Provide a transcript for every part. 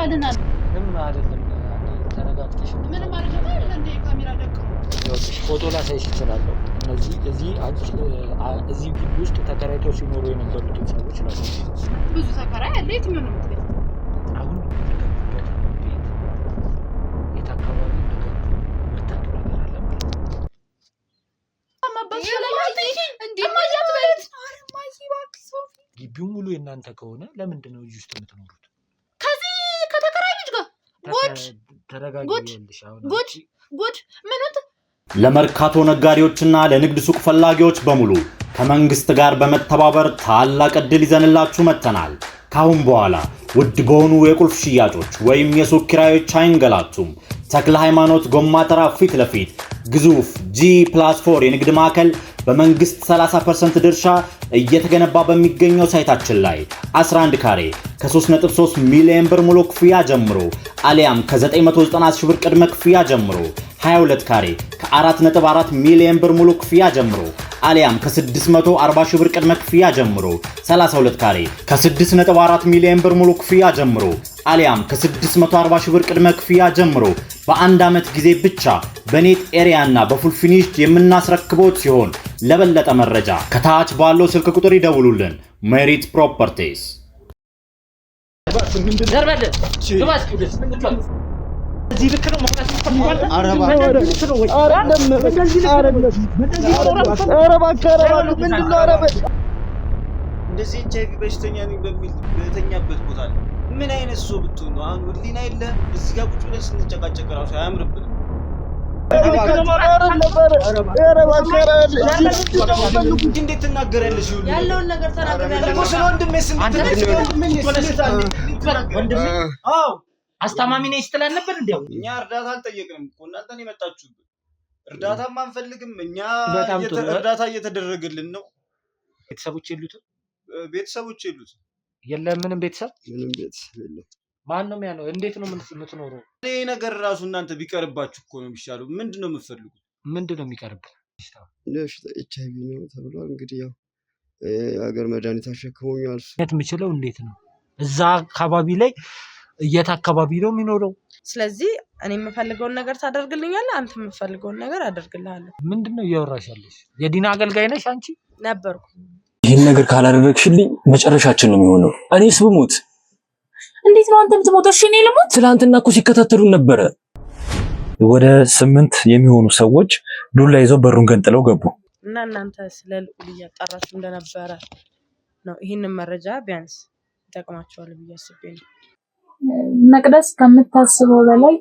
ይሰራልናል። ምንም አይደለም። ተረጋግተሽ ምንም አይደለም አይደል እንዴ ካሜራ ደቅሞ ያውሽ ፎቶ ላሳይሽ ይችላል። እነዚህ እዚህ ግቢ ውስጥ ተከራይተው ሲኖሩ የነበሩትን ሰዎች ናቸው። ብዙ ተከራይ አለ። የትኛው ነው የምትለው? አሁን የተገቡበት ቤት የት አካባቢ እንደገቡ መታጡ ነገር አለ ማለት ነው። አማባሽ ላይ እንዴ ማያት በለት አረማይ ባክስ ግቢው ሙሉ የእናንተ ከሆነ ለምንድን ነው እዚህ ውስጥ የምትኖሩት? ከዚህ ከተከራይ ልጅ ጋር ተረጋግተሽ አሁን ጉድ ምኑት ለመርካቶ ነጋዴዎችና ለንግድ ሱቅ ፈላጊዎች በሙሉ ከመንግስት ጋር በመተባበር ታላቅ ዕድል ይዘንላችሁ መጥተናል። ካሁን በኋላ ውድ በሆኑ የቁልፍ ሽያጮች ወይም የሱቅ ኪራዮች አይንገላቱም። ተክለ ሃይማኖት ጎማ ተራ ፊት ለፊት ግዙፍ G+4 የንግድ ማዕከል በመንግስት 30% ድርሻ እየተገነባ በሚገኘው ሳይታችን ላይ 11 ካሬ ከ3.3 ሚሊዮን ብር ሙሉ ክፍያ ጀምሮ አሊያም ከ990 ሺህ ብር ቅድመ ክፍያ ጀምሮ 22 ካሬ ከ4.4 ሚሊዮን ብር ሙሉ ክፍያ ጀምሮ አሊያም ከ640 ሺህ ብር ቅድመ ክፍያ ጀምሮ 32 ካሬ ከ6.4 ሚሊዮን ብር ሙሉ ክፍያ ጀምሮ አሊያም ከ640 ሺህ ብር ቅድመ ክፍያ ጀምሮ በአንድ ዓመት ጊዜ ብቻ በኔት ኤሪያ እና በፉል ፊኒሽድ የምናስረክቦት ሲሆን ለበለጠ መረጃ ከታች ባለው ስልክ ቁጥር ይደውሉልን። ሜሪት ፕሮፐርቲስ እዚህ ልክ ነው መውጣት ይፈልጋል። እንደዚህ ኤችአይቪ በሽተኛ ነኝ በሚል በተኛበት ቦታ ላይ ምን አይነት ሰው ብትሆን ነው? አሁን ህሊና የለ እዚህ ጋር ቁጭ ብለን ስንጨቃጨቅ ራሱ አያምርብንም። እንዴት ትናገራለሽ? ያለውን ነገር ተናገራለሽ እኮ ስለ ወንድሜ ወንድሜ አዎ አስተማሚ ነኝ ስትል ነበር። እንደው እኛ እርዳታ አልጠየቅንም እኮ እናንተ ነው የመጣችሁት። እርዳታም አንፈልግም እኛ እርዳታ እየተደረገልን ነው። ቤተሰቦች የሉት የለም። ምንም ቤተሰብ የለም። ማን ነው ያለው? እንዴት ነው የምትኖረው? ይሄ ነገር ራሱ እናንተ ቢቀርባችሁ እኮ ነው የሚሻለው። ምንድነው የምትፈልጉት? ምንድነው የሚቀርብ? ኤችአይቪ ነው ተብሏል። እንግዲህ ያው የሀገር መድኃኒት አሸክሞኛል። የምችለው እንዴት ነው? እዛ አካባቢ ላይ የት አካባቢ ነው የሚኖረው? ስለዚህ እኔ የምፈልገውን ነገር ታደርግልኛለህ፣ አንተ የምፈልገውን ነገር አደርግልሃለሁ። ምንድነው እያወራሽ ያለሽ? የዲና አገልጋይ ነሽ አንቺ? ነበርኩ። ይህን ነገር ካላደረግሽልኝ መጨረሻችን ነው የሚሆነው። እኔስ ብሞት? እንዴት ነው አንተ የምትሞተው? እሺ እኔ ልሞት? ትላንትና እኮ ሲከታተሉን ነበረ። ወደ 8 የሚሆኑ ሰዎች ዱላ ይዘው በሩን ገንጥለው ገቡ እና እናንተ ስለ ልዑል እያጣራችሁ እንደነበረ ነው። ይህንን መረጃ ቢያንስ ይጠቅማቸዋል ብዬ አስቤ ነው። መቅደስ ከምታስበው በላይ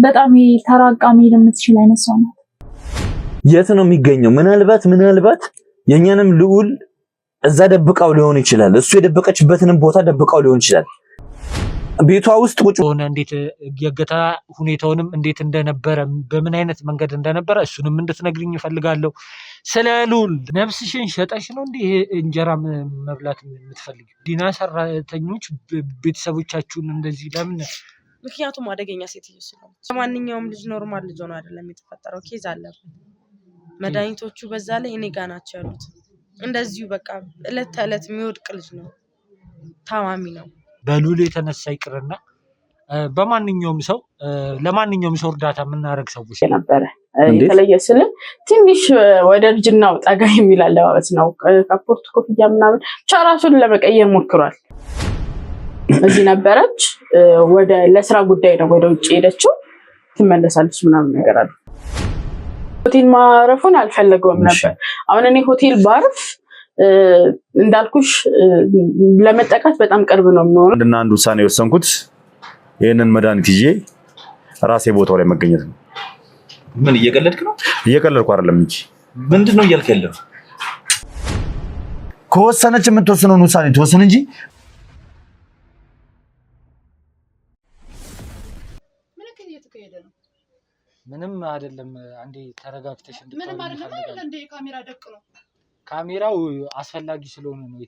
በጣም ተራቃሚ የምትችል አይነት ሰው ናት። የት ነው የሚገኘው? ምናልባት የኛንም ልዑል እዛ ደብቃው ሊሆን ይችላል። እሱ የደበቀችበትንም ቦታ ደብቃው ሊሆን ይችላል። ቤቷ ውስጥ ቁጭ ሆነ እንዴት የገታ ሁኔታውንም እንዴት እንደነበረ በምን አይነት መንገድ እንደነበረ እሱንም እንድትነግሪኝ እፈልጋለሁ። ስለ ልዑል ነፍስሽን ሸጠሽ ነው እንዴ እንጀራ መብላት የምትፈልጊ? ዲና ሰራተኞች ቤተሰቦቻችሁን እንደዚህ ለምን? ምክንያቱም አደገኛ ሴትዮ ስለሆነች። ማንኛውም ልጅ ኖርማል ልጅ ሆኖ አይደለም የተፈጠረው። ኬዝ አለበት። መድኃኒቶቹ በዛ ላይ እኔ ጋር ናቸው ያሉት። እንደዚሁ በቃ እለት ተዕለት የሚወድቅ ልጅ ነው፣ ታማሚ ነው። በልዑል የተነሳ ይቅርና በማንኛውም ሰው ለማንኛውም ሰው እርዳታ የምናደርግ ሰዎች ነበረ። የተለየ ስል ትንሽ ወደ እርጅናው ጠጋ የሚል አለባበስ ነው። ካፖርት ኮፍያ ምናምን ብቻ ራሱን ለመቀየር ሞክሯል። እዚህ ነበረች፣ ወደ ለስራ ጉዳይ ነው ወደ ውጭ ሄደችው፣ ትመለሳለች ምናምን ነገር አለ። ሆቴል ማረፉን አልፈለገውም ነበር። አሁን እኔ ሆቴል ባርፍ እንዳልኩሽ ለመጠቃት በጣም ቅርብ ነው የሚሆነው። አንድና አንድ ውሳኔ የወሰንኩት ይሄንን መድኃኒት ይዤ ራሴ ቦታው ላይ መገኘት ነው። ምን እየቀለድክ ነው? እየቀለድኩ አይደለም እንጂ ምንድነው እያልክ ያለው? ከወሰነች የምትወስነውን ውሳኔ ትወስን እንጂ ምንም አይደለም። አንዴ ተረጋግተሽ ምንም አይደለም አይደል እንዴ ካሜራ ደቅ ነው። ካሜራው አስፈላጊ ስለሆነ ነው።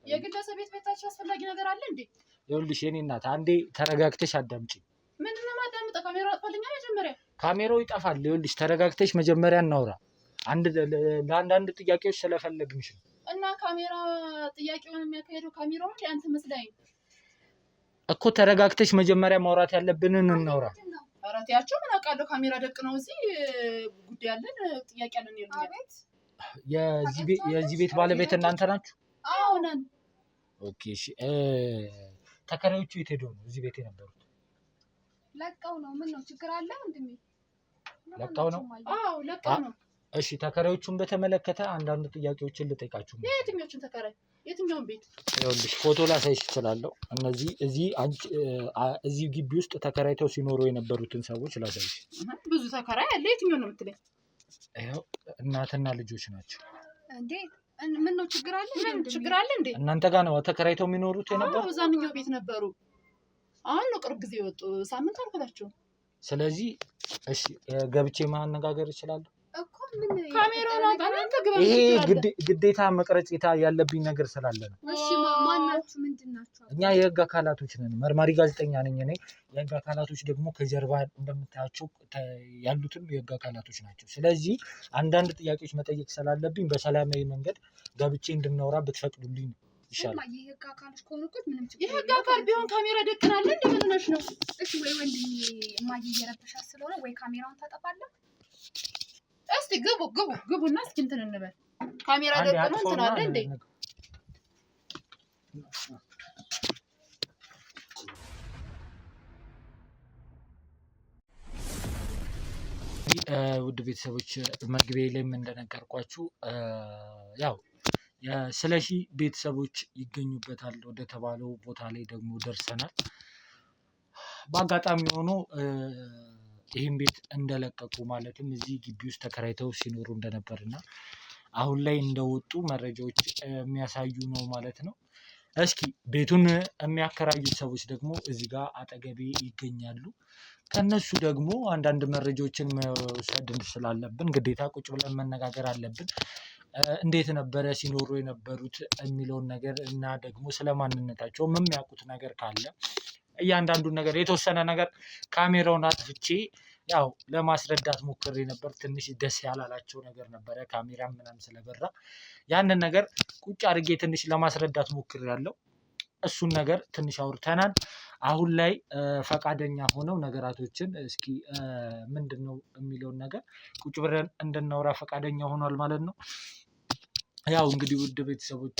የግለሰብ ቤታችን አስፈላጊ ነገር አለ እንዴ? ይኸውልሽ የኔ እናት አንዴ ተረጋግተሽ አዳምጪ። ምንድነው ማዳምጠው? ካሜራው አጥፋልኛ መጀመሪያ። ካሜራው ይጠፋል። ይኸውልሽ ተረጋግተሽ መጀመሪያ እናውራ። ለአንዳንድ ጥያቄዎች ስለፈለግንሽ ነው። እና ካሜራ ጥያቄውን የሚያካሄደው ካሜራው እንዴ አንተ መስለኝ እኮ ተረጋግተሽ መጀመሪያ ማውራት ያለብንን እናውራ። ኧረ ተያቸው ምን አውቃለሁ። ካሜራ ደቅ ነው እዚህ ጉዳይ አለን ጥያቄ አለን ይሉኛል። የዚህ ቤት ባለቤት እናንተ ናችሁ? አዎ ነን። ኦኬ እሺ። ተከራዮቹ የት ሄደው ነው እዚህ ቤት የነበሩት? ለቀው ነው። ምን ነው ችግር አለ? ወንድሜ ለቀው ነው? አዎ ለቀው ነው። እሺ ተከራዮቹን በተመለከተ አንዳንድ ጥያቄዎችን ልጠይቃችሁ። የትኞቹን ተከራይ? የትኛውን ቤት? ይኸውልሽ ፎቶ ላሳይሽ እችላለሁ። እነዚህ እዚህ ግቢ ውስጥ ተከራይተው ሲኖሩ የነበሩትን ሰዎች ላሳይሽ። ብዙ ተከራይ አለ። የትኛውን ነው የምትለኝ? ይኸው እናትና ልጆች ናቸው። እንዴ ምን ነው ችግር አለ? ምን ችግር አለ እንዴ? እናንተ ጋር ነው ተከራይተው የሚኖሩት የነበሩ? አዎ እዛኛው ቤት ነበሩ። አሁን ነው ቅርብ ጊዜ ወጡ። ሳምንት አልፈታቸው። ስለዚህ እሺ ገብቼ ማነጋገር እችላለሁ? እኮ ምን ካሜራውን አውጣና ተግባ። ይሄ ግዴታ መቅረጽ ያለብኝ ነገር ስላለ ነው። እሺ ማናችሁ? ምንድናችሁ? እኛ የህግ አካላቶች ነን። መርማሪ ጋዜጠኛ ነኝ እኔ። የህግ አካላቶች ደግሞ ከጀርባ እንደምታያቸው ያሉትም የህግ አካላቶች ናቸው። ስለዚህ አንዳንድ ጥያቄዎች መጠየቅ ስላለብኝ በሰላማዊ መንገድ ገብቼ እንድናወራ ብትፈቅዱልኝ ነው ይሻላል። የህግ አካሎች ከሆኑ እኮ ምንም ችግር የህግ አካል ቢሆን ካሜራ ደቅናለ እንዴ? ምን ሆነሽ ነው? እሺ ወይ ወንድሜ እማዬ እየረበሻት ስለሆነ ወይ ካሜራውን ታጠፋለህ። እስቲ ግቡና እስኪ እንትን እንበል። ካሜራ ደቅነው እንትን አለ እንዴ? ውድ ቤተሰቦች መግቢያ ላይም እንደነገርኳችሁ ያው የስለሺ ቤተሰቦች ይገኙበታል ወደ ተባለው ቦታ ላይ ደግሞ ደርሰናል። በአጋጣሚ ሆኖ ይህን ቤት እንደለቀቁ ማለትም እዚህ ግቢ ውስጥ ተከራይተው ሲኖሩ እንደነበርና አሁን ላይ እንደወጡ መረጃዎች የሚያሳዩ ነው ማለት ነው። እስኪ ቤቱን የሚያከራዩት ሰዎች ደግሞ እዚህ ጋር አጠገቤ ይገኛሉ። ከነሱ ደግሞ አንዳንድ መረጃዎችን መውሰድ ስላለብን ግዴታ ቁጭ ብለን መነጋገር አለብን። እንዴት ነበረ ሲኖሩ የነበሩት የሚለውን ነገር እና ደግሞ ስለማንነታቸው የሚያውቁት ነገር ካለ እያንዳንዱን ነገር የተወሰነ ነገር ካሜራውን አጥፍቼ ያው ለማስረዳት ሞክሬ ነበር። ትንሽ ደስ ያላላቸው ነገር ነበረ ካሜራ ምናምን ስለበራ ያንን ነገር ቁጭ አድርጌ ትንሽ ለማስረዳት ሞክሬያለሁ። እሱን ነገር ትንሽ አውርተናል። አሁን ላይ ፈቃደኛ ሆነው ነገራቶችን እስኪ ምንድነው የሚለውን ነገር ቁጭ ብለን እንድናወራ ፈቃደኛ ሆኗል ማለት ነው። ያው እንግዲህ ውድ ቤተሰቦች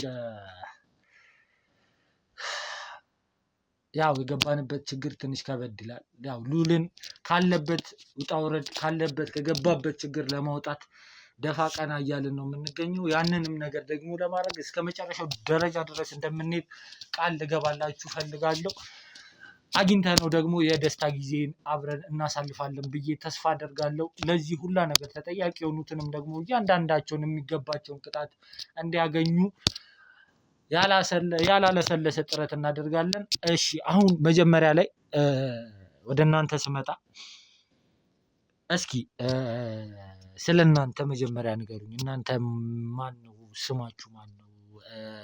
ያው የገባንበት ችግር ትንሽ ከበድ ይላል። ያው ሉልን ካለበት ውጣ ውረድ ከገባበት ችግር ለማውጣት ደፋ ቀና እያልን ነው የምንገኘው። ያንንም ነገር ደግሞ ለማድረግ እስከ መጨረሻው ደረጃ ድረስ እንደምንሄድ ቃል ልገባላችሁ ፈልጋለሁ። አግኝተነው ደግሞ የደስታ ጊዜን አብረን እናሳልፋለን ብዬ ተስፋ አደርጋለሁ። ለዚህ ሁላ ነገር ተጠያቂ የሆኑትንም ደግሞ እያንዳንዳቸውን የሚገባቸውን ቅጣት እንዲያገኙ ያላለሰለሰ ጥረት እናደርጋለን። እሺ አሁን መጀመሪያ ላይ ወደ እናንተ ስመጣ እስኪ ስለ እናንተ መጀመሪያ ንገሩኝ። እናንተ ማን ነው? ስማችሁ ማን ነው?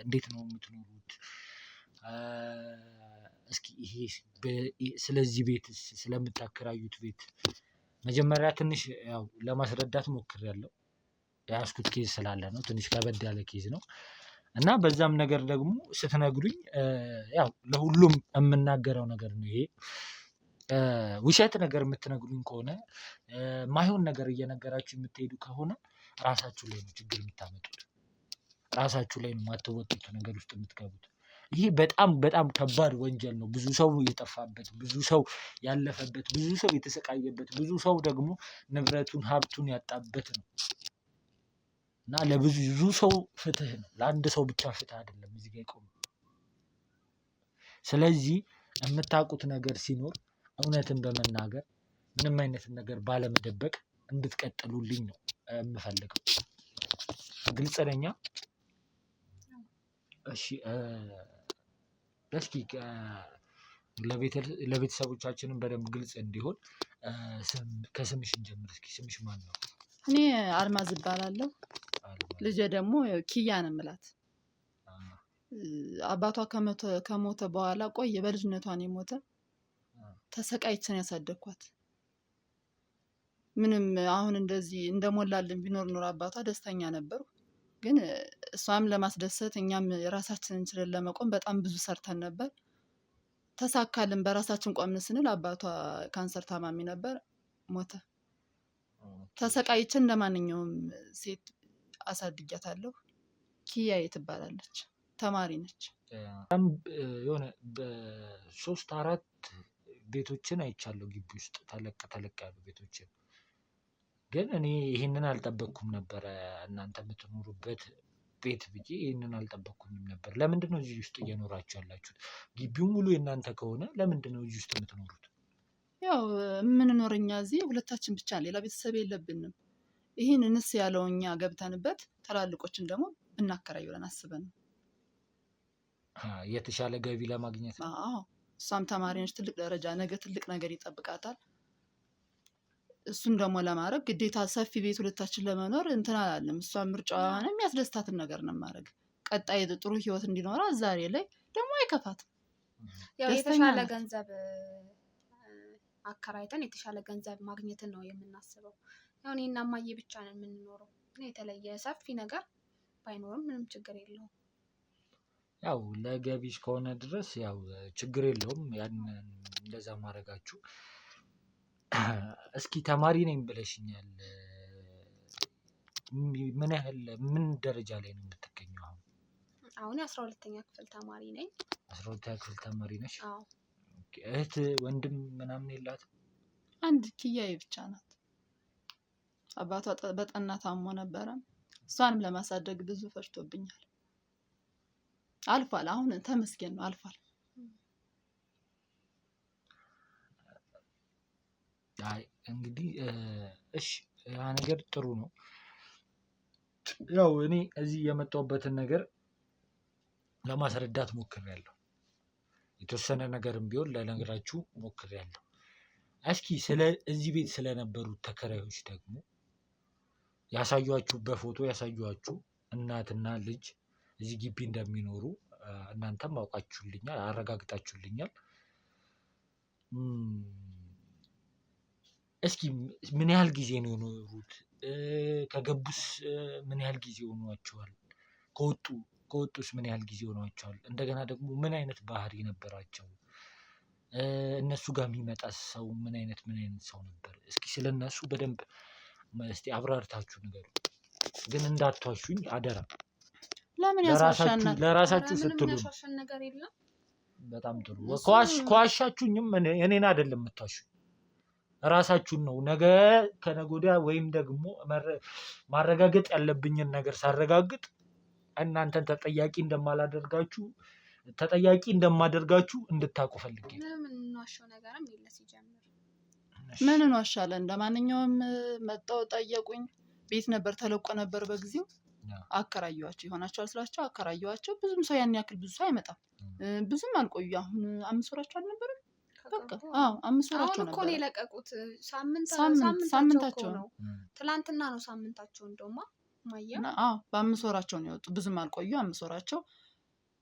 እንዴት ነው የምትኖሩት? እስኪ ይሄ ስለዚህ ቤት ስለምታከራዩት ቤት መጀመሪያ ትንሽ ያው ለማስረዳት ሞክሬያለሁ። የያዝኩት ኬዝ ስላለ ነው። ትንሽ ከበድ ያለ ኬዝ ነው እና በዛም ነገር ደግሞ ስትነግሩኝ ያው ለሁሉም የምናገረው ነገር ነው። ይሄ ውሸት ነገር የምትነግሩኝ ከሆነ ማይሆን ነገር እየነገራችሁ የምትሄዱ ከሆነ ራሳችሁ ላይ ነው ችግር የምታመጡት። ራሳችሁ ላይ ነው የማትወጡት ነገር ውስጥ የምትገቡት። ይሄ በጣም በጣም ከባድ ወንጀል ነው። ብዙ ሰው የጠፋበት፣ ብዙ ሰው ያለፈበት፣ ብዙ ሰው የተሰቃየበት፣ ብዙ ሰው ደግሞ ንብረቱን ሀብቱን ያጣበት ነው እና ለብዙ ሰው ፍትህ ነው። ለአንድ ሰው ብቻ ፍትህ አይደለም እዚህ ጋር ይቆም። ስለዚህ የምታውቁት ነገር ሲኖር እውነትን በመናገር ምንም አይነት ነገር ባለመደበቅ እንድትቀጥሉልኝ ነው የምፈልገው። ግልጽ ነኝ? እሺ እስኪ ለቤተሰቦቻችንም በደንብ ግልጽ እንዲሆን ከስምሽ እንጀምር። እስኪ ስምሽ ማን ነው? እኔ አልማዝ እባላለሁ። ልጄ ደግሞ ኪያ ነው የምላት። አባቷ ከሞተ በኋላ ቆየ። በልጅነቷ ነው የሞተ። ተሰቃይተን ያሳደግኳት። ምንም አሁን እንደዚህ እንደሞላልን ቢኖር ኖር አባቷ ደስተኛ ነበሩ። ግን እሷም ለማስደሰት እኛም የራሳችንን ችለን ለመቆም በጣም ብዙ ሰርተን ነበር። ተሳካልን በራሳችን ቆምን ስንል አባቷ ካንሰር ታማሚ ነበር፣ ሞተ። ተሰቃይቼ እንደማንኛውም ሴት አሳድጊያታለሁ። ኪያዬ ትባላለች፣ ተማሪ ነች። የሆነ በሶስት አራት ቤቶችን አይቻለሁ ግቢ ውስጥ ተለቅ ያሉ ቤቶችን። ግን እኔ ይህንን አልጠበቅኩም ነበረ እናንተ የምትኖሩበት ቤት ብዬ ይህንን አልጠበቅኩኝም ነበር። ለምንድን ነው እዚህ ውስጥ እየኖራችሁ ያላችሁት? ግቢው ሙሉ የእናንተ ከሆነ ለምንድን ነው እዚህ ውስጥ የምትኖሩት? ያው የምንኖር እኛ እዚህ ሁለታችን ብቻ፣ ሌላ ቤተሰብ የለብንም። ይህን እንስ ያለው እኛ ገብተንበት ትላልቆችን ደግሞ ብናከራይ ብለን አስበን ነው። የተሻለ ገቢ ለማግኘት ነው። አዎ እሷም ተማሪ ነች፣ ትልቅ ደረጃ ነገ ትልቅ ነገር ይጠብቃታል። እሱን ደግሞ ለማድረግ ግዴታ ሰፊ ቤት ሁለታችን ለመኖር እንትን አላለም። እሷም ምርጫዋ ሆነ የሚያስደስታትን ነገር ነው ማድረግ። ቀጣይ ጥሩ ህይወት እንዲኖራት ዛሬ ላይ ደግሞ አይከፋትም። ያው የተሻለ ገንዘብ አከራይተን የተሻለ ገንዘብ ማግኘትን ነው የምናስበው። ያው እኔና እማዬ ብቻ ነን የምንኖረው። የተለየ ሰፊ ነገር ባይኖርም ምንም ችግር የለውም። ያው ለገቢሽ ከሆነ ድረስ ያው ችግር የለውም ያንን እንደዛ ማድረጋችሁ። እስኪ ተማሪ ነኝ ብለሽኛል። ምን ደረጃ ላይ ነው የምትገኘው አሁን? አሁን 12ኛ ክፍል ተማሪ ነኝ። 12ኛ ክፍል ተማሪ ነሽ? አዎ። እህት ወንድም ምናምን የላትም? አንድ ኪያዬ ብቻ ናት። አባቷ በጠና ታሞ ነበረ። እሷንም ለማሳደግ ብዙ ፈጅቶብኛል። አልፏል። አሁን ተመስገን ነው፣ አልፏል። አይ እንግዲህ እሺ ያ ነገር ጥሩ ነው። ያው እኔ እዚህ የመጣሁበትን ነገር ለማስረዳት ሞክሬያለሁ። የተወሰነ ነገርም ቢሆን ለነገራችሁ ሞክሬያለሁ። እስኪ እዚህ ቤት ስለነበሩት ተከራዮች ደግሞ ያሳዩአችሁ፣ በፎቶ ያሳዩአችሁ እናትና ልጅ እዚህ ግቢ እንደሚኖሩ እናንተም አውቃችሁልኛል፣ አረጋግጣችሁልኛል። እስኪ ምን ያህል ጊዜ ነው የኖሩት? ከገቡስ ምን ያህል ጊዜ ሆኗቸዋል? ከወጡስ ምን ያህል ጊዜ ሆኗቸዋል? እንደገና ደግሞ ምን አይነት ባህሪ ነበራቸው? እነሱ ጋር የሚመጣ ሰው ምን አይነት ሰው ነበር? እስኪ ስለነሱ በደንብ እስቲ አብራርታችሁ ንገሩ። ግን እንዳትዋሹኝ አደራ። ለምን ያሳሻናል? ለራሳችሁ ስትሉ ነው። ያሻሻን ነገር የለም። በጣም ጥሩ። ከዋሻችሁኝም እኔን አይደለም የምትዋሹኝ፣ ራሳችሁን ነው። ነገ ከነገ ወዲያ ወይም ደግሞ ማረጋገጥ ያለብኝን ነገር ሳረጋግጥ እናንተን ተጠያቂ እንደማደርጋችሁ እንድታውቁ ፈልጌ። ምንም እንዋሸው ነገርም የለ ሲጀምር። ምን እንዋሻለን? እንደማንኛውም መጣው ጠየቁኝ። ቤት ነበር ተለቆ ነበር በጊዜው አከራየዋቸው። ይሆናቸዋል ስላቸው አከራየዋቸው። ብዙም ሰው ያን ያክል ብዙ ሰው አይመጣም። ብዙም አልቆዩ። አሁን 5 ወራቸው አልነበረም? በቃ 5 ወራቸው ነበር። አሁን እኮ ነው የለቀቁት። ሳምንታቸው ነው። ትላንትና ነው ሳምንታቸው። እንደውማ ማያ በ5 ወራቸው ነው የወጡ። ብዙም አልቆዩ። 5 ወራቸው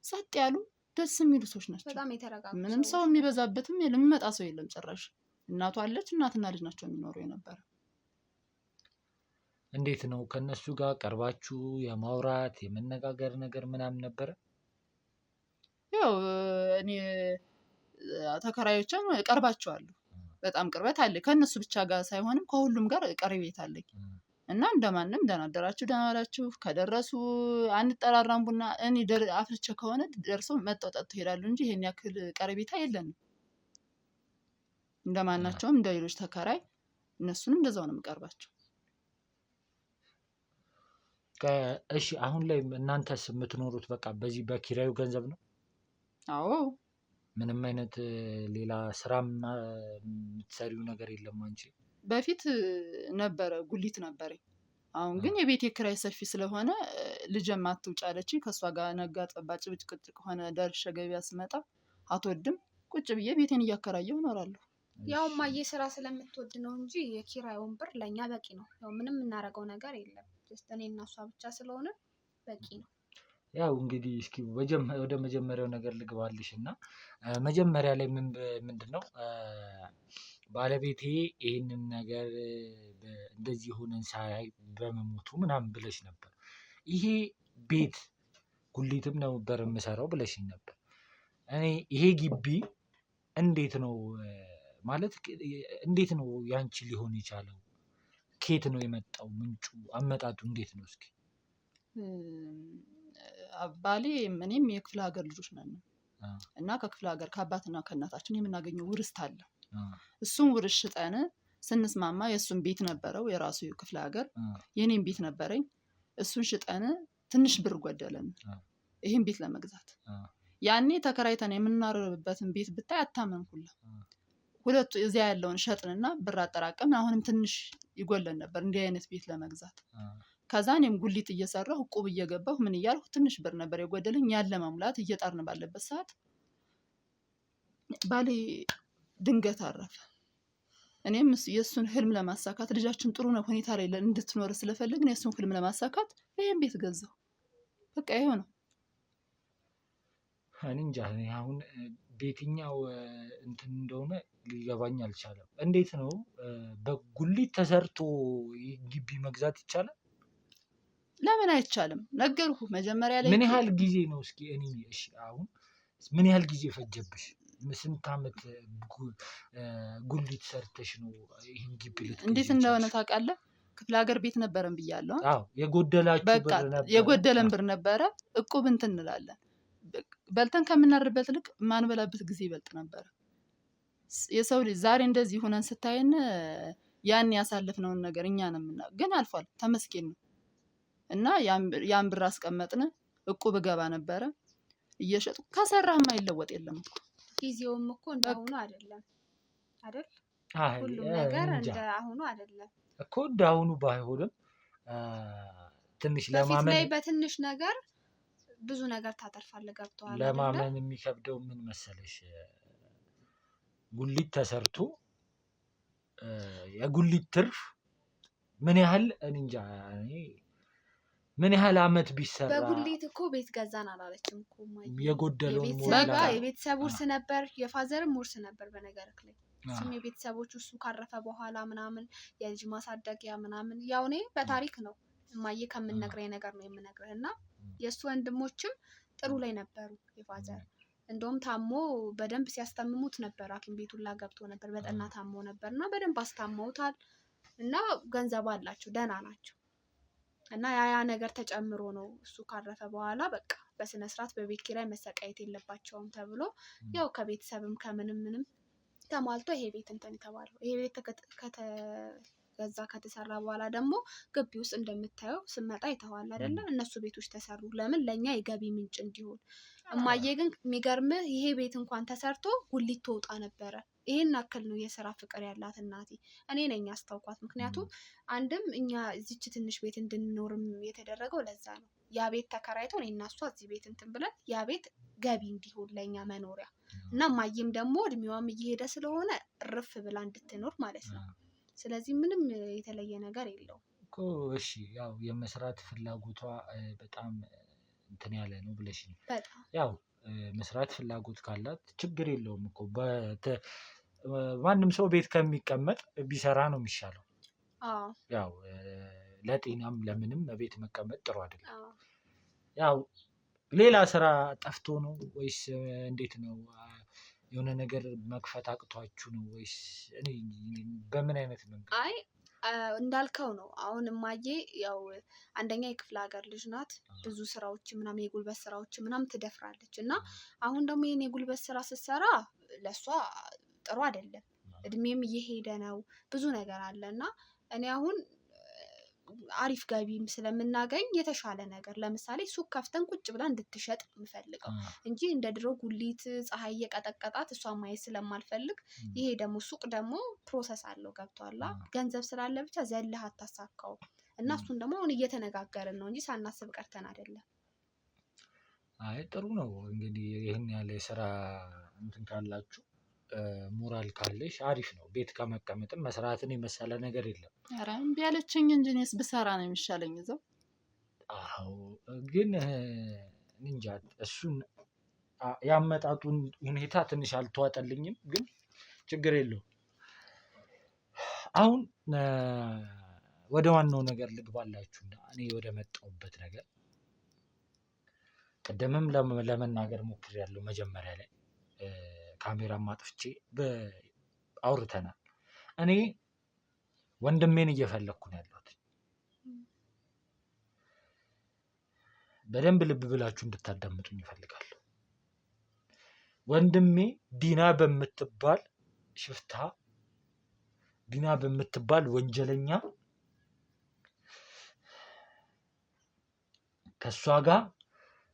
ጸጥ ያሉ ደስ የሚሉ ሰዎች ናቸው። በጣም የተረጋጉ። ምንም ሰው የሚበዛበትም የለም፣ የሚመጣ ሰው የለም ጭራሽ። እናቷ አለች፣ እናትና ልጅ ናቸው የሚኖሩ የነበረ። እንዴት ነው ከነሱ ጋር ቀርባችሁ የማውራት የመነጋገር ነገር ምናምን ነበረ? ያው እኔ ተከራዮችም ቀርባቸዋለሁ። በጣም ቅርበት አለ። ከነሱ ብቻ ጋር ሳይሆንም ከሁሉም ጋር ቀረቤት አለኝ እና እንደማንም ደህና አደራችሁ ደህና ዋላችሁ ከደረሱ አንጠራራም ቡና። እኔ አፍልቼ ከሆነ ደርሰው መጠው ጠጥተው ይሄዳሉ እንጂ ይሄን ያክል ቀረቤታ የለንም። እንደማናቸውም እንደ ሌሎች ተከራይ እነሱንም እንደዛው ነው የምቀርባቸው። እሺ አሁን ላይ እናንተስ የምትኖሩት በቃ በዚህ በኪራዩ ገንዘብ ነው? አዎ። ምንም አይነት ሌላ ስራም የምትሰሪው ነገር የለም አንቺ? በፊት ነበረ፣ ጉሊት ነበረኝ። አሁን ግን የቤት ኪራይ ሰፊ ስለሆነ ልጄም አትውጭ አለችኝ። ከእሷ ጋር ነጋ ጠባ ጭቅጭቅ ሆነ። ደርሼ ገበያ ስመጣ አትወድም፣ ቁጭ ብዬ ቤቴን እያከራየሁ እኖራለሁ። ያው እማዬ ስራ ስለምትወድ ነው እንጂ የኪራዩን ብር ለእኛ በቂ ነው። ያው ምንም የምናደርገው ነገር የለም። እኔ እና እሷ ብቻ ስለሆነ በቂ ነው። ያው እንግዲህ እስኪ ወደ መጀመሪያው ነገር ልግባልሽ እና መጀመሪያ ላይ ምንድነው ባለቤቴ ይህንን ነገር እንደዚህ ሆነን ሳያይ በመሞቱ ምናምን ብለሽ ነበር። ይሄ ቤት ጉሊትም ነበር የምሰራው ብለሽኝ ነበር። እኔ ይሄ ግቢ እንዴት ነው ማለት እንዴት ነው ያንቺ ሊሆን የቻለው? ከየት ነው የመጣው? ምንጩ አመጣጡ እንዴት ነው? እስኪ ባሌ እኔም የክፍለ ሀገር ልጆች ነን እና ከክፍለ ሀገር ከአባትና ከእናታችን የምናገኘው ውርስት አለ። እሱን ውርስ ሽጠን ስንስማማ የእሱን ቤት ነበረው የራሱ ክፍለ ሀገር፣ የኔም ቤት ነበረኝ። እሱን ሽጠን ትንሽ ብር ጎደለን ይሄን ቤት ለመግዛት። ያኔ ተከራይተን የምንኖርበትን ቤት ብታይ አታመንኩላ። ሁለቱ እዚያ ያለውን ሸጥንና ብር አጠራቀም። አሁንም ትንሽ ይጎለን ነበር እንዲህ አይነት ቤት ለመግዛት። ከዛ እኔም ጉሊት እየሰራሁ እቁብ እየገባሁ ምን እያልኩ ትንሽ ብር ነበር የጎደለኝ። ያለ መሙላት እየጣርን ባለበት ሰዓት ባሌ ድንገት አረፈ። እኔም የእሱን ህልም ለማሳካት ልጃችን ጥሩ ሁኔታ ላይ እንድትኖር ስለፈለግን የእሱን ህልም ለማሳካት ይሄን ቤት ገዛሁ። በቃ ይሄው ነው። እኔ እንጃ አሁን በየትኛው እንትን እንደሆነ ሊገባኝ አልቻለም። እንዴት ነው በጉሊት ተሰርቶ ግቢ መግዛት ይቻላል? ለምን አይቻልም? ነገርኩህ መጀመሪያ ላይ። ምን ያህል ጊዜ ነው እስኪ እሺ አሁን ምን ያህል ጊዜ ፈጀብሽ? ስንት ዓመት ጉሊት ሰርተሽ ነው ይሄን ግቢ ልትገዢ? እንዴት እንደሆነ ታውቃለህ? ክፍለ ሀገር ቤት ነበረን ብያለሁ። አዎ የጎደላችሁ ብር ነበር። የጎደለን ብር ነበረ። እቁብ እንትን እንላለን። በልተን ከምናርበት ልክ ማንበላበት ጊዜ ይበልጥ ነበር። የሰው ልጅ ዛሬ እንደዚህ ሆነን ስታይን ያን ያሳለፍነውን ነገር እኛ ነው የምናውቅ። ግን አልፏል፣ ተመስገን ነው። እና ያን ብር አስቀመጥን። እቁብ ገባ ነበረ እየሸጥኩ። ከሰራህማ ይለወጥ የለም እኮ። ጊዜውም እኮ እንዳሁኑ አይደለም አይደል? ሁሉም ነገር እንዳሁኑ አይደለም እኮ። እንዳሁኑ ባይሆንም ትንሽ ለማመን በፊት ላይ በትንሽ ነገር ብዙ ነገር ታተርፋለህ። ገብቶሃል? ለማመን የሚከብደው ምን መሰለሽ፣ ጉሊት ተሰርቶ የጉሊት ትርፍ ምን ያህል እንጃ ምን ያህል አመት ቢሰራ። በጉሊት እኮ ቤት ገዛን አላለችም እኮ የጎደለውን ሞላ። የቤተሰብ ውርስ ነበር፣ የፋዘርም ውርስ ነበር። በነገርክ ላይ እሱም የቤተሰቦች እሱ ካረፈ በኋላ ምናምን የልጅ ማሳደጊያ ምናምን። ያው እኔ በታሪክ ነው እማዬ ከምነግረኝ ነገር ነው የምነግርህ። እና የእሱ ወንድሞችም ጥሩ ላይ ነበሩ። የፋዘር እንደውም ታሞ በደንብ ሲያስታምሙት ነበር። ሐኪም ቤት ሁላ ገብቶ ነበር። በጠና ታሞ ነበር እና በደንብ አስታመውታል። እና ገንዘብ አላቸው፣ ደህና ናቸው። እና ያ ነገር ተጨምሮ ነው እሱ ካረፈ በኋላ በቃ በስነ ስርዓት በቤት ኪራይ መሰቃየት የለባቸውም ተብሎ ያው ከቤተሰብም ከምንም ተሟልቶ ይሄ ቤት እንትን ተባለው። ይሄ ቤት ከዛ ከተሰራ በኋላ ደግሞ ግቢ ውስጥ እንደምታየው ስመጣ ይተዋል አይደለ? እነሱ ቤቶች ተሰሩ። ለምን? ለኛ የገቢ ምንጭ እንዲሆን። እማዬ ግን የሚገርምህ ይሄ ቤት እንኳን ተሰርቶ ጉሊት ትወጣ ነበረ። ይሄን አክል ነው የስራ ፍቅር ያላት እናቴ። እኔ ነኝ አስታውኳት። ምክንያቱም አንድም እኛ እዚች ትንሽ ቤት እንድንኖርም የተደረገው ለዛ ነው። ያ ቤት ተከራይቶ እኔ እና እሷ እዚህ ቤት እንትን ብለን ያ ቤት ገቢ እንዲሆን ለኛ መኖሪያ እና እማዬም ደግሞ እድሜዋም እየሄደ ስለሆነ እርፍ ብላ እንድትኖር ማለት ነው። ስለዚህ ምንም የተለየ ነገር የለውም እኮ። እሺ ያው የመስራት ፍላጎቷ በጣም እንትን ያለ ነው ብለሽ ነው። ያው መስራት ፍላጎት ካላት ችግር የለውም እኮ። ማንም ሰው ቤት ከሚቀመጥ ቢሰራ ነው የሚሻለው። ያው ለጤናም ለምንም ቤት መቀመጥ ጥሩ አይደለም። ያው ሌላ ስራ ጠፍቶ ነው ወይስ እንዴት ነው? የሆነ ነገር መክፈት አቅቷችሁ ነው ወይስ በምን አይነት መንገድ? አይ እንዳልከው ነው። አሁን እማዬ ያው አንደኛ የክፍለ ሀገር ልጅ ናት። ብዙ ስራዎች ምናምን የጉልበት ስራዎች ምናምን ትደፍራለች። እና አሁን ደግሞ ይሄን የጉልበት ስራ ስትሰራ ለሷ ጥሩ አይደለም። እድሜም እየሄደ ነው፣ ብዙ ነገር አለ። እና እኔ አሁን አሪፍ ገቢም ስለምናገኝ የተሻለ ነገር ለምሳሌ ሱቅ ከፍተን ቁጭ ብላ እንድትሸጥ የምፈልገው እንጂ እንደ ድሮ ጉሊት ፀሐይ እየቀጠቀጣት እሷ ማየት ስለማልፈልግ። ይሄ ደግሞ ሱቅ ደግሞ ፕሮሰስ አለው። ገብቷላ? ገንዘብ ስላለ ብቻ ዘለህ አታሳካውም። እና እሱን ደግሞ አሁን እየተነጋገርን ነው እንጂ ሳናስብ ቀርተን አይደለም። አይ ጥሩ ነው እንግዲህ ይህን ያለ የስራ እንትን ካላችሁ ሞራል ካለሽ አሪፍ ነው። ቤት ከመቀመጥም መስራትን የመሰለ ነገር የለም። ኧረ እምቢ አለችኝ እንጂ እኔስ ብሰራ ነው የሚሻለኝ እዛው። አዎ ግን እንጃ እሱን ያመጣጡን ሁኔታ ትንሽ አልተዋጠልኝም። ግን ችግር የለውም። አሁን ወደ ዋናው ነገር ልግባላችሁና እኔ ወደ መጣሁበት ነገር ቅድምም ለመናገር ሞክሬያለሁ መጀመሪያ ላይ ካሜራ ማጥፍቼ አውርተናል። እኔ ወንድሜን እየፈለግኩ ነው ያለሁት። በደንብ ልብ ብላችሁ እንድታዳምጡኝ ይፈልጋለሁ። ወንድሜ ዲና በምትባል ሽፍታ፣ ዲና በምትባል ወንጀለኛ ከሷ ጋር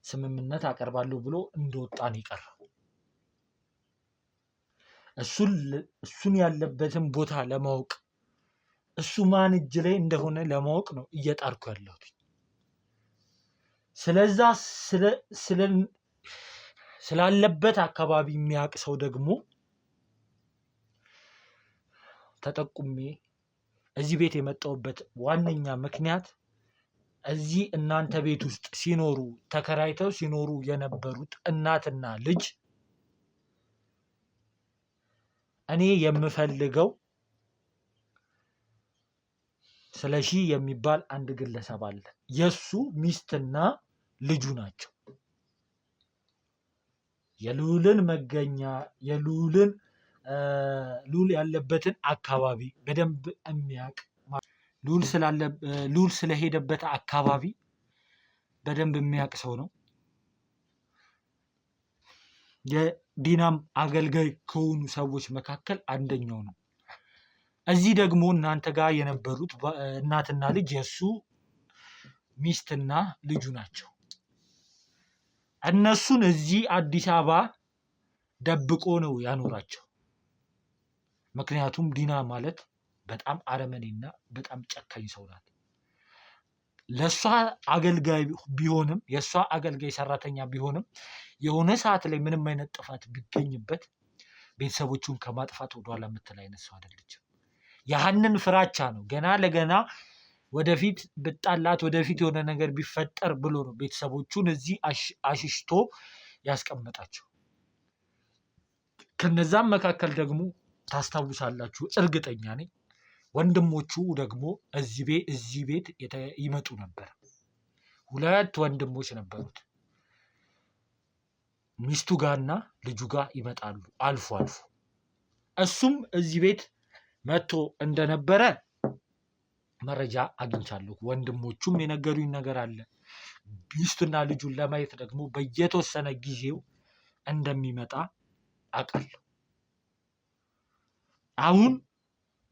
ስምምነት አቀርባለሁ ብሎ እንደወጣን ይቀራል። እሱን ያለበትን ቦታ ለማወቅ እሱ ማን እጅ ላይ እንደሆነ ለማወቅ ነው እየጣርኩ ያለሁት። ስለዛ ስላለበት አካባቢ የሚያውቅ ሰው ደግሞ ተጠቁሜ እዚህ ቤት የመጣሁበት ዋነኛ ምክንያት እዚህ እናንተ ቤት ውስጥ ሲኖሩ ተከራይተው ሲኖሩ የነበሩት እናትና ልጅ እኔ የምፈልገው ስለሺ የሚባል አንድ ግለሰብ አለ። የሱ ሚስትና ልጁ ናቸው። የልዑልን መገኛ ልዑል ያለበትን አካባቢ በደንብ የሚያውቅ ልዑል ስለሄደበት አካባቢ በደንብ የሚያውቅ ሰው ነው። የዲናም አገልጋይ ከሆኑ ሰዎች መካከል አንደኛው ነው። እዚህ ደግሞ እናንተ ጋር የነበሩት እናትና ልጅ የእሱ ሚስትና ልጁ ናቸው። እነሱን እዚህ አዲስ አበባ ደብቆ ነው ያኖራቸው። ምክንያቱም ዲና ማለት በጣም አረመኔና በጣም ጨካኝ ሰው ናት። ለእሷ አገልጋይ ቢሆንም የእሷ አገልጋይ ሰራተኛ ቢሆንም የሆነ ሰዓት ላይ ምንም አይነት ጥፋት ቢገኝበት ቤተሰቦቹን ከማጥፋት ወደኋላ የምትል አይነት ሰው አይደለችም። ያህንን ፍራቻ ነው ገና ለገና ወደፊት ብጣላት ወደፊት የሆነ ነገር ቢፈጠር ብሎ ነው ቤተሰቦቹን እዚህ አሽሽቶ ያስቀመጣቸው። ከነዛም መካከል ደግሞ ታስታውሳላችሁ፣ እርግጠኛ ነኝ ወንድሞቹ ደግሞ እዚህ ቤት ይመጡ ነበር። 2 ወንድሞች ነበሩት። ሚስቱ ጋርና ልጁ ጋር ይመጣሉ አልፎ አልፎ። እሱም እዚህ ቤት መጥቶ እንደነበረ መረጃ አግኝቻለሁ። ወንድሞቹም የነገሩኝ ነገር አለ። ሚስቱና ልጁን ለማየት ደግሞ በየተወሰነ ጊዜው እንደሚመጣ አውቃለሁ። አሁን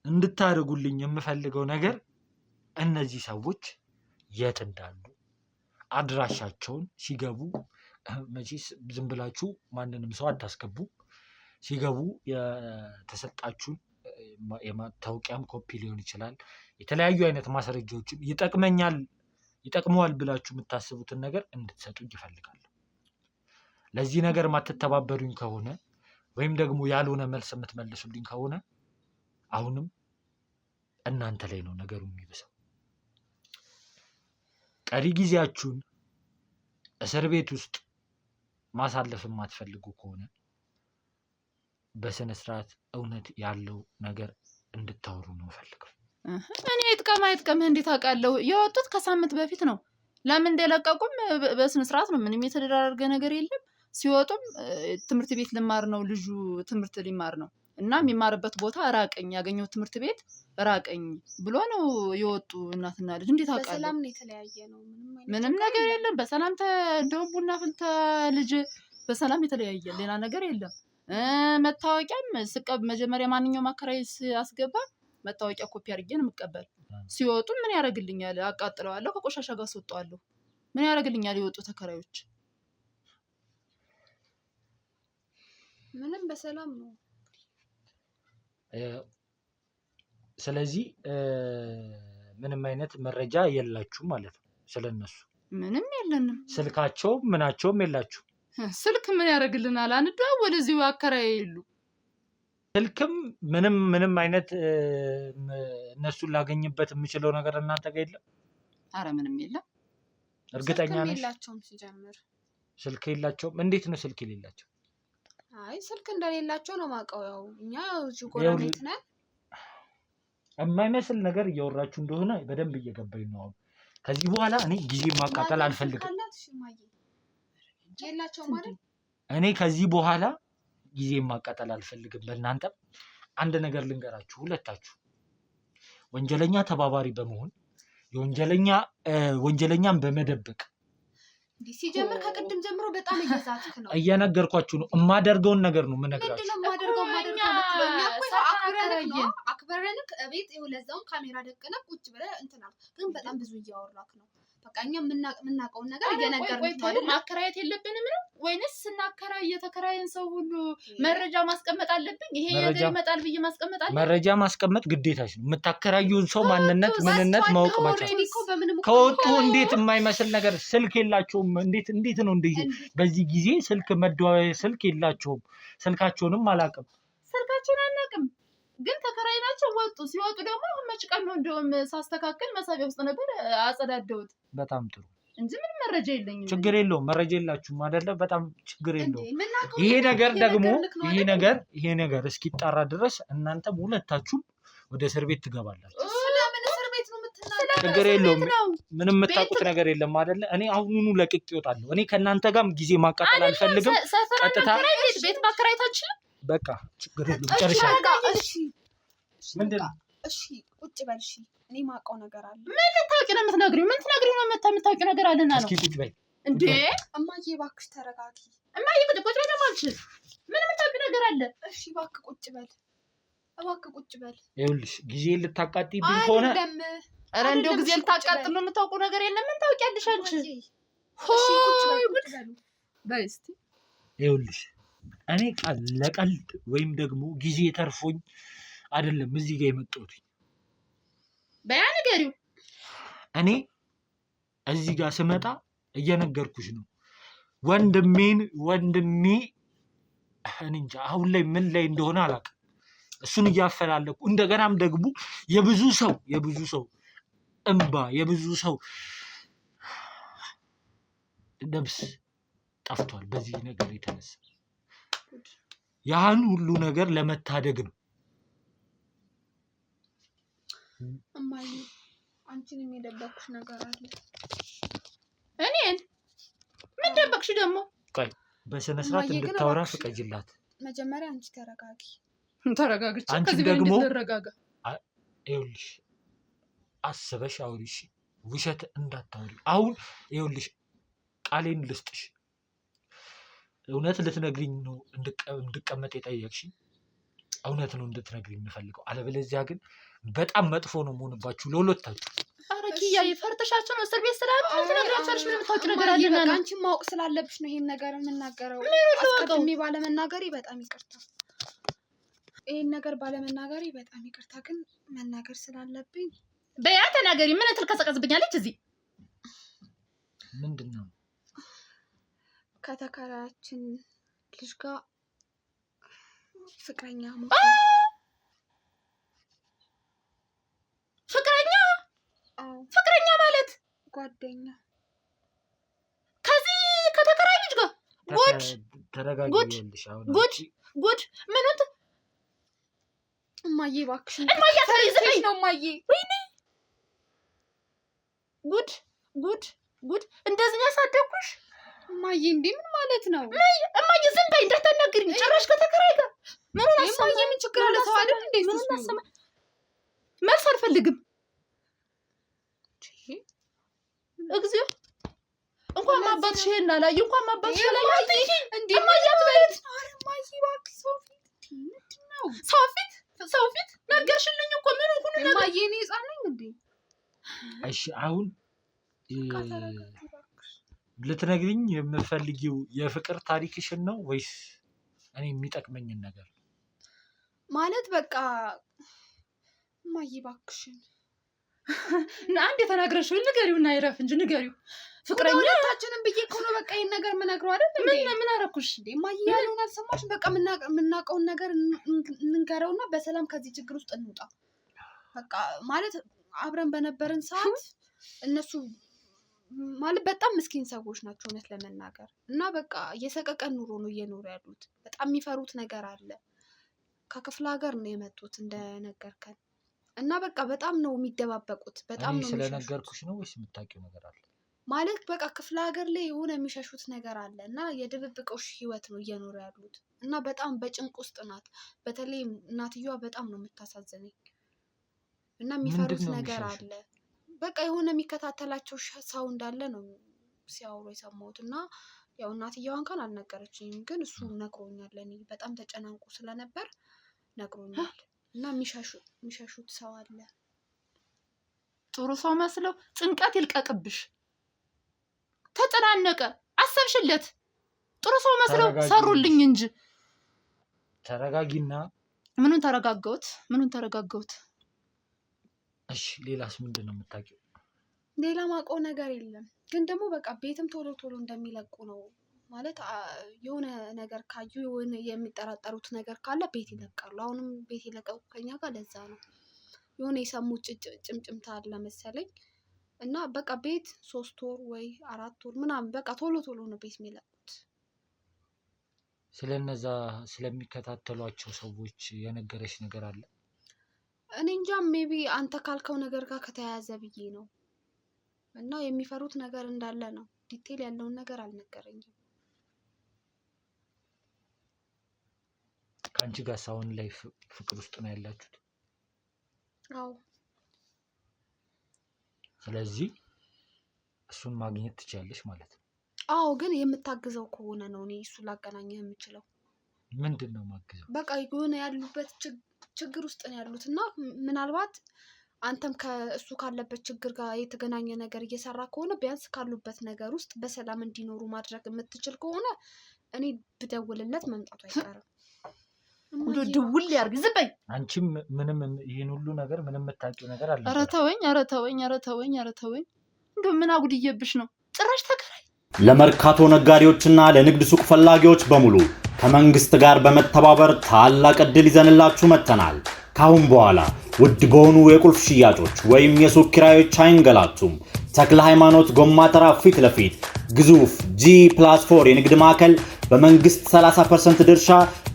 እንድታደርጉልኝ የምፈልገው ነገር እነዚህ ሰዎች የት እንዳሉ አድራሻቸውን ሲገቡ፣ መቼስ ዝም ብላችሁ ማንንም ሰው አታስገቡ። ሲገቡ የተሰጣችሁን የማታወቂያም ኮፒ ሊሆን ይችላል፣ የተለያዩ አይነት ማስረጃዎችን ይጠቅመዋል ብላችሁ የምታስቡትን ነገር እንድትሰጡኝ ይፈልጋሉ። ለዚህ ነገር ማትተባበሩኝ ከሆነ ወይም ደግሞ ያልሆነ መልስ የምትመልሱልኝ ከሆነ አሁንም እናንተ ላይ ነው ነገሩ የሚብሰው። ቀሪ ጊዜያችሁን እስር ቤት ውስጥ ማሳለፍ የማትፈልጉ ከሆነ በስነ ስርዓት እውነት ያለው ነገር እንድታወሩ ነው ፈልገው። እኔ አይጥቀምህ እንዴት አውቃለሁ? የወጡት ከሳምንት በፊት ነው። ለምን እንደለቀቁም በስነ ስርዓት ነው። ምንም የተደራረገ ነገር የለም። ሲወጡም ትምህርት ቤት ልማር ነው ልጁ ትምህርት ሊማር ነው እና የሚማርበት ቦታ ራቀኝ፣ ያገኘው ትምህርት ቤት ራቀኝ ብሎ ነው የወጡ እናትና ልጅ። እንዴት አውቃለሁ? በሰላም ነው የተለያየ ነው። ምንም ነገር የለም። በሰላም እንደውም ቡና ፍልተ ልጅ በሰላም የተለያየ ሌላ ነገር የለም። መታወቂያም መጀመሪያ ማንኛውም አከራይ ሲያስገባ መታወቂያ ኮፒ አድርጌ ነው የምቀበል። ሲወጡ ምን ያደርግልኛል? አቃጥለዋለሁ፣ ከቆሻሻ ጋር አስወጣዋለሁ። ምን ያደርግልኛል? የወጡ ተከራዮች ምንም በሰላም ነው። ስለዚህ ምንም አይነት መረጃ የላችሁም ማለት ነው ስለነሱ? ምንም የለንም። ስልካቸው ምናቸውም የላችሁ? ስልክ ምን ያደርግልናል? አንደዋወል እዚሁ አከራይ የሉ ስልክም ምንም አይነት እነሱን ላገኝበት የምችለው ነገር እናንተ ጋር የለም? አረ ምንም የለም። እርግጠኛ ነሽ? የላቸውም። ሲጀምር ስልክ የላቸውም። እንዴት ነው ስልክ የሌላቸው? አይ ስልክ እንደሌላቸው ነው የማውቀው። ያው እኛ እዚሁ ጎረቤት ነን። የማይመስል ነገር እያወራችሁ እንደሆነ በደንብ እየገባኝ ነው። ከዚህ በኋላ እኔ ጊዜ ማቃጠል አልፈልግም። የላቸው ማለት እኔ ከዚህ በኋላ ጊዜ ማቃጠል አልፈልግም በእናንተ። አንድ ነገር ልንገራችሁ ሁለታችሁ ወንጀለኛ ተባባሪ በመሆን ወንጀለኛን በመደበቅ ሲጀምር ከቅድም ጀምሮ በጣም እየዛትክ ነው። እየነገርኳችሁ ነው። የማደርገውን ነገር ነው የምነግራችሁ። ምንድነው የማደርገው አክብረንክ እቤት ይኸው ለዛውም ካሜራ ደቅነህ ቁጭ ብለህ እንትን አልክ። ግን በጣም ብዙ እያወራክ ነው። በቃ እኛ የምናውቀውን ነገር እየነገርንህ ነው አይደል? ማከራየት የለብንም ነው ወይንስ ስናከራይ የተከራየን ሰው ሁሉ መረጃ ማስቀመጥ አለብኝ? ይሄ ነገር ይመጣል ብዬ ማስቀመጥ አለብኝ? መረጃ ማስቀመጥ ግዴታሽ ነው። የምታከራዩን ሰው ማንነት ምንነት ማወቅ መቻል። ከወጡ እንዴት የማይመስል ነገር ስልክ የላቸውም። እንዴት ነው በዚህ ጊዜ ስልክ መደዋወያ ስልክ የላቸውም። ስልካቸውንም አላውቅም። ስልካቸውን አናውቅም። ግን ተከራይናቸው ወጡ። ሲወጡ ደግሞ አሁን መች ቀን ነው እንደውም ሳስተካከል መሳቢያ ውስጥ ነበር አጸዳደውት። በጣም ጥሩ እንጂ ምንም መረጃ የለኝም። ችግር የለውም። መረጃ የላችሁም አይደለ? በጣም ችግር የለውም። ይሄ ነገር እስኪጣራ ድረስ እናንተም ሁለታችሁም ወደ እስር ቤት ትገባላችሁ። ስለምን እስር ቤት ነው የምትናገረው? ችግር የለውም። ምንም የምታውቁት ነገር የለም አይደለ? እኔ አሁኑኑ ለቅቄ እወጣለሁ። እኔ ከእናንተ ጋርም ጊዜ ማቃጠል አልፈልግም። ቀጥታ ቤት ማከራየታችን በቃ ችግር የለውም። ጨርሻለሁ። ምንድነው? እሺ ቁጭ በል። እሺ እኔ ማውቀው ነገር አለ። ምን ልታውቂ ነው የምትነግሪው? ምን ትነግሪው ነው? የምታውቂው ነገር አለና ነው። እስኪ ቁጭ በይ እንዴ! እማዬ እባክሽ ተረጋጊ። እማዬ ቁጭ በል ማልችል ምን የምታውቂው ነገር አለ? እሺ እባክህ ቁጭ በል፣ እባክህ ቁጭ በል። ይኸውልሽ ጊዜ ልታቃጥይብኝ ከሆነ ኧረ እንደው ጊዜ ልታቃጥል ነው። የምታውቁው ነገር የለም። ምን ታውቂያለሽ አንቺ? እሺ ቁጭ በል፣ ቁጭ በሉ። በይ እስኪ ይኸውልሽ እኔ ለቀልድ ወይም ደግሞ ጊዜ ተርፎኝ አይደለም እዚህ ጋር የመጣሁት። በያ ንገሪው። እኔ እዚህ ጋር ስመጣ እየነገርኩሽ ነው። ወንድሜ እኔ እንጃ አሁን ላይ ምን ላይ እንደሆነ አላውቅም። እሱን እያፈላለኩ እንደገናም ደግሞ የብዙ ሰው እንባ የብዙ ሰው ነፍስ ጠፍቷል በዚህ ነገር የተነሳ። ያን ሁሉ ነገር ለመታደግ ነው። እማዬ አንቺንም የደበቅኩሽ ነገር አለ። እኔን ምን ደበቅሽ ደግሞ? ቆይ በስነ ስርዓት እንድታወራ ፍቀጅላት። መጀመሪያ አንቺ ተረጋጊ። ተረጋግቼ ከዚህ ደግሞ ይኸውልሽ አስበሽ አውሪ እሺ። ውሸት እንዳታወሪ። አሁን ይኸውልሽ ቃሌን ልስጥሽ። እውነት ልትነግሪኝ ነው እንድቀመጥ የጠየቅሽኝ? እውነት ነው እንድትነግሪኝ የምፈልገው። አለበለዚያ ግን በጣም መጥፎ ነው መሆንባችሁ ለሁለታችሁ። ኧረ ኪያዬ ፈርተሻቸው ነው እስር ቤት ስላሉ ትነግራቸዋለሽ። ምን የምታውቂው ነገር አለና ነው? አንቺ ማወቅ ስላለብሽ ነው ይሄን ነገር የምናገረው። አስቀድሜ ባለመናገሬ በጣም ይቅርታ። ይሄን ነገር ባለመናገሬ በጣም ይቅርታ። ግን መናገር ስላለብኝ በያ ተናገሪ። ምን ትልከሰቀስብኛለች እዚህ? ምንድን ነው? ከተከራያችን ልጅ ጋር ፍቅረኛ ፍቅረኛ ማለት ጓደኛ ከዚህ ከተከራይ ልጅ ጋር ተረጋግልሽ። አሁን ጉድ ምኑት? እማዬ እባክሽ እማዬ አትይዘኝ ነው እማዬ። ወይኔ ጉድ እንደዚህ ያሳደግኩሽ እማዬ። እንዴ ምን ማለት ነው እማዬ? ዝም በይ እንዳታናግሪኝ ጭራሽ ከተከራይ ጋር። ምን እማዬ ምን ችግር አለ? ሰው አይደል እንዴ? መልስ አልፈልግም። እግዚኦ እንኳን ማባትሽ ይሄን አላየ እንኳን ማባትሽ አላየ እንዴ እማዬ አትበይት። ኧረ እማዬ እባክሽ ሰው ፊት ነገርሽልኝ እኮ ምን ሁሉ ነገር እማዬ። እኔ ሕፃን ነኝ እንዴ? እሺ አሁን ልትነግሪኝ የምፈልጊው የፍቅር ታሪክሽን ነው ወይስ እኔ የሚጠቅመኝን ነገር? ማለት በቃ እማዬ እባክሽን አንድ የተናገረሽው ንገሪውና ይረፍ እንጂ ንገሪው። ፍቅረኛ ሁለታችንም ብዬ እኮ ነው በቃ ይሄን ነገር የምነግረው አይደል እንዴ? ምን አደረኩሽ እንዴ? እማዬ ያለውን አልሰማሽም? በቃ የምናውቀውን ነገር እንንገረውና በሰላም ከዚህ ችግር ውስጥ እንውጣ። በቃ ማለት አብረን በነበርን ሰዓት እነሱ ማለት በጣም ምስኪን ሰዎች ናቸው እውነት ለመናገር እና በቃ የሰቀቀን ኑሮ ነው እየኖሩ ያሉት። በጣም የሚፈሩት ነገር አለ። ከክፍለ ሀገር ነው የመጡት እንደነገርከን እና በቃ በጣም ነው የሚደባበቁት። በጣም ነው ስለነገርኩሽ ነው ወይስ የምታውቂው ነገር አለ? ማለት በቃ ክፍለ ሀገር ላይ የሆነ የሚሸሹት ነገር አለ እና የድብብቆሽ ህይወት ነው እየኖሩ ያሉት እና በጣም በጭንቅ ውስጥ ናት። በተለይ እናትየዋ በጣም ነው የምታሳዝነኝ እና የሚፈሩት ነገር አለ። በቃ የሆነ የሚከታተላቸው ሰው እንዳለ ነው ሲያወሩ የሰማሁት እና ያው እናትየዋ እንኳን አልነገረችኝም፣ ግን እሱ ነግሮኛል። ለኔ በጣም ተጨናንቁ ስለነበር ነግሮኛል እና የሚሸሹት ሰው አለ። ጥሩ ሰው መስለው ጭንቀት ይልቀቅብሽ። ተጨናነቀ አሰብሽለት። ጥሩ ሰው መስለው ሰሩልኝ እንጂ። ተረጋጊና። ምኑን ተረጋጋሁት? እሺ ሌላስ ምንድን ነው የምታውቂው? ሌላ ማውቀው ነገር የለም፣ ግን ደግሞ በቃ ቤትም ቶሎ እንደሚለቁ ነው ማለት የሆነ ነገር ካዩ የሆነ የሚጠራጠሩት ነገር ካለ ቤት ይለቃሉ። አሁንም ቤት ይለቀቁ ከኛ ጋር ለዛ ነው የሆነ የሰሙት ጭምጭምታ አለ መሰለኝ እና በቃ ቤት 3 ወር ወይ 4 ወር ምናምን በቃ ቶሎ ነው ቤት የሚለቁት። ስለነዛ ስለሚከታተሏቸው ሰዎች የነገረሽ ነገር አለ? እኔ እንጃ፣ ሜቢ አንተ ካልከው ነገር ጋር ከተያያዘ ብዬ ነው እና የሚፈሩት ነገር እንዳለ ነው። ዲቴል ያለውን ነገር አልነገረኝም። ከአንቺ ጋር ሳውን ላይ ፍቅር ውስጥ ነው ያላችሁት? አዎ። ስለዚህ እሱን ማግኘት ትችያለሽ ማለት ነው? አዎ፣ ግን የምታግዘው ከሆነ ነው እኔ እሱ ላገናኘህ የምችለው። ምንድን ነው ማግዘው? በቃ የሆነ ያሉበት ችግር ውስጥ ነው ያሉት እና ምናልባት አንተም ከእሱ ካለበት ችግር ጋር የተገናኘ ነገር እየሰራ ከሆነ ቢያንስ ካሉበት ነገር ውስጥ በሰላም እንዲኖሩ ማድረግ የምትችል ከሆነ እኔ ብደውልለት መምጣቱ አይቀርም። ደውል ያርግ። ዝም በይ። አንቺም ምንም ይሄን ሁሉ ነገር ምንም የምታውቂው ነገር አለ? ኧረ ተወኝ። እንደው ምን አጉድዬብሽ ነው? ጭራሽ ተከራይ። ለመርካቶ ነጋዴዎችና ለንግድ ሱቅ ፈላጊዎች በሙሉ ከመንግስት ጋር በመተባበር ታላቅ ዕድል ይዘንላችሁ መጥተናል። ካሁን በኋላ ውድ በሆኑ የቁልፍ ሽያጮች ወይም የሱቅ ኪራዮች አይንገላቱም። ተክለ ሃይማኖት ጎማ ተራ ፊት ለፊት ግዙፍ G+4 የንግድ ማዕከል በመንግስት 30% ድርሻ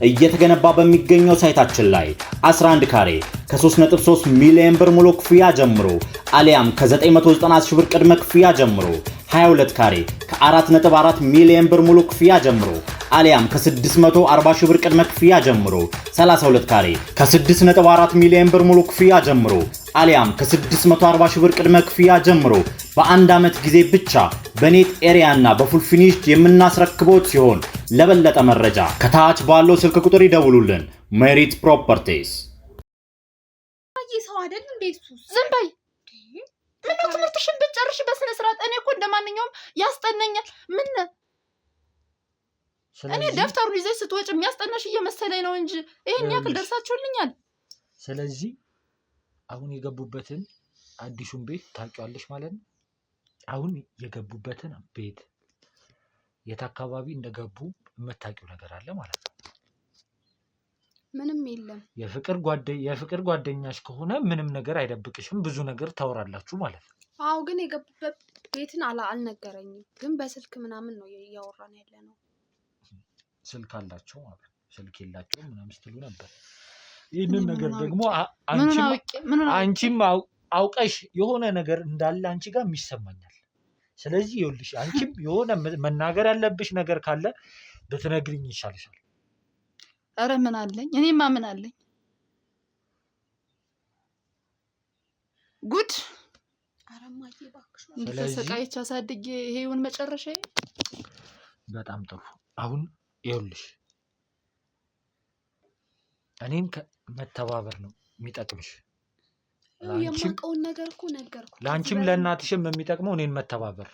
እየተገነባ በሚገኘው ሳይታችን ላይ 11 ካሬ ከ3.3 ሚሊዮን ብር ሙሉ ክፍያ ጀምሮ አሊያም ከ990 ሺህ ብር ቅድመ ክፍያ ጀምሮ 22 ካሬ ከ4.4 ሚሊዮን ብር ሙሉ ክፍያ ጀምሮ አሊያም ከ640 ሺህ ብር ቅድመ ክፍያ ጀምሮ 32 ካሬ ከ6.4 ሚሊዮን ብር ሙሉ ክፍያ ጀምሮ አሊያም ከ640 ሺህ ብር ቅድመ ክፍያ ጀምሮ በአንድ ዓመት ጊዜ ብቻ በኔት ኤሪያ እና በፉል ፊኒሽድ የምናስረክቦት ሲሆን ለበለጠ መረጃ ከታች ባለው ስልክ ቁጥር ይደውሉልን። ሜሪት ፕሮፐርቲስ። ሰው አይደል እንዴ እሱ? ዝም በይ። ምን ትምህርትሽን ብትጨርሽ በስነ ስርዓት። እኔ እኮ እንደማንኛውም ያስጠናኛል። ምን እኔ ደፍተሩን ይዘሽ ስትወጪ የሚያስጠናሽ እየመሰለኝ ነው እንጂ ይሄን ያክል ደርሳችሁልኛል። ስለዚህ አሁን የገቡበትን አዲሱን ቤት ታውቂዋለሽ ማለት ነው? አሁን የገቡበትን ቤት የት አካባቢ እንደገቡ የምታውቂው ነገር አለ ማለት ነው? ምንም የለም። የፍቅር ጓደኛሽ ከሆነ ምንም ነገር አይደብቅሽም፣ ብዙ ነገር ታወራላችሁ ማለት ነው። አዎ፣ ግን የገቡበት ቤትን አልነገረኝም፣ ግን በስልክ ምናምን ነው እያወራን ያለ ነው። ስልክ አላቸው ማለት ነው። ስልክ የላቸውም ምናምን ስትሉ ነበር። ይህንን ነገር ደግሞ አንቺም አውቀሽ የሆነ ነገር እንዳለ አንቺ ጋር ይሰማኛል። ስለዚህ ይኸውልሽ አንቺም የሆነ መናገር ያለብሽ ነገር ካለ ብትነግሪኝ ይሻልሻል። ኧረ ምን አለኝ? እኔማ ምን አለኝ? ጉድ! አረማዬ እባክሽ። ተሰቃይቼ አሳድጌ ይሄውን መጨረሻ። በጣም ጥሩ። አሁን ይኸውልሽ እኔን መተባበር ነው የሚጠቅምሽ። የማውቀውን ነገር እኮ ነገርኩ። ለአንቺም ለእናትሽም የሚጠቅመው እኔን መተባበር።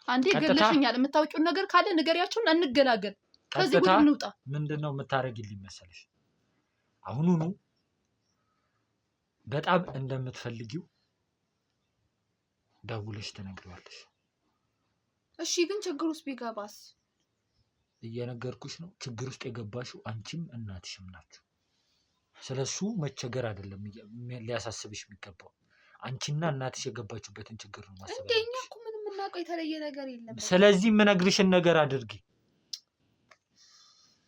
አንዴ ገለሽኛል። የምታውቂውን ነገር ካለ ንገሪያቸውና እንገላገል። ከዚህ ጉድ እንውጣ። ምንድነው የምታረጊልኝ መሰለሽ? አሁኑኑ በጣም እንደምትፈልጊው ደውለሽ ትነግሪዋለሽ። እሺ፣ ግን ችግር ውስጥ ቢገባስ? እየነገርኩሽ ነው። ችግር ውስጥ የገባሽው አንቺም እናትሽም ናችሁ። ስለሱ መቸገር አይደለም ሊያሳስብሽ የሚገባው፣ አንቺና እናትሽ የገባችሁበትን ችግር ነው ማሰብ። እንደኛ እኮ ምንም የምናውቀው የተለየ ነገር የለም። ስለዚህ የምነግርሽን ነገር አድርጊ።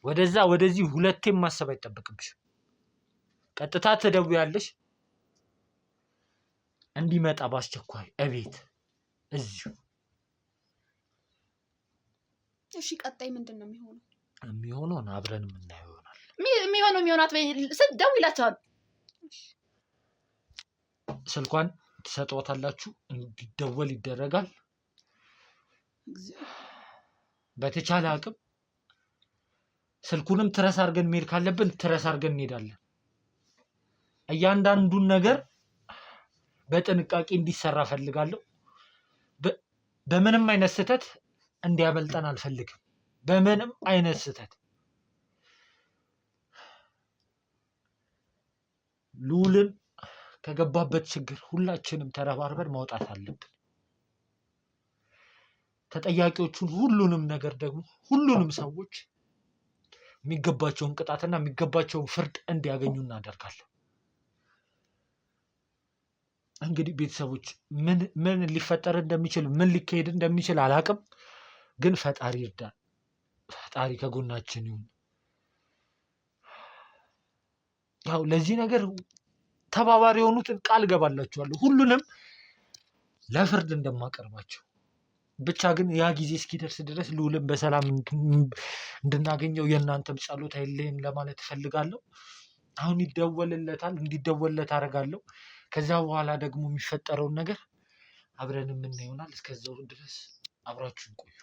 ወደዛ ወደዚህ ሁለቴም ማሰብ አይጠበቅብሽም። ቀጥታ ትደውያለሽ። እንዲመጣ በአስቸኳይ እቤት እዚሁ። እሺ ቀጣይ ምንድን ነው የሚሆነው? የሚሆነውን አብረን የምናየው ይሆናል። የሚሆናት ደውይላቸዋል። ስልኳን ትሰጧታላችሁ፣ እንዲደወል ይደረጋል። በተቻለ አቅም ስልኩንም ትረስ አድርገን መሄድ ካለብን ትረስ አድርገን እንሄዳለን። እያንዳንዱን ነገር በጥንቃቄ እንዲሰራ ፈልጋለሁ። በምንም አይነት ስህተት እንዲያበልጠን አልፈልግም። በምንም አይነት ስህተት ልዑልን ከገባበት ችግር ሁላችንም ተረባርበን ማውጣት አለብን። ተጠያቂዎቹን ሁሉንም ነገር ደግሞ ሁሉንም ሰዎች የሚገባቸውን ቅጣትና የሚገባቸውን ፍርድ እንዲያገኙ እናደርጋለን። እንግዲህ ቤተሰቦች ምን ሊፈጠር እንደሚችል ምን ሊካሄድ እንደሚችል አላቅም፣ ግን ፈጣሪ ይርዳል። ፈጣሪ ከጎናችን ይሁን። ያው ለዚህ ነገር ተባባሪ የሆኑትን ቃል ገባላችኋለሁ፣ ሁሉንም ለፍርድ እንደማቀርባቸው። ብቻ ግን ያ ጊዜ እስኪደርስ ድረስ ልዑልን በሰላም እንድናገኘው የእናንተም ጸሎት አይለየን ለማለት እፈልጋለሁ። አሁን ይደወልለታል፣ እንዲደወልለት አደርጋለሁ። ከዛ በኋላ ደግሞ የሚፈጠረውን ነገር አብረን የምናየው ይሆናል። እስከዛው ድረስ አብራችሁን ቆዩ።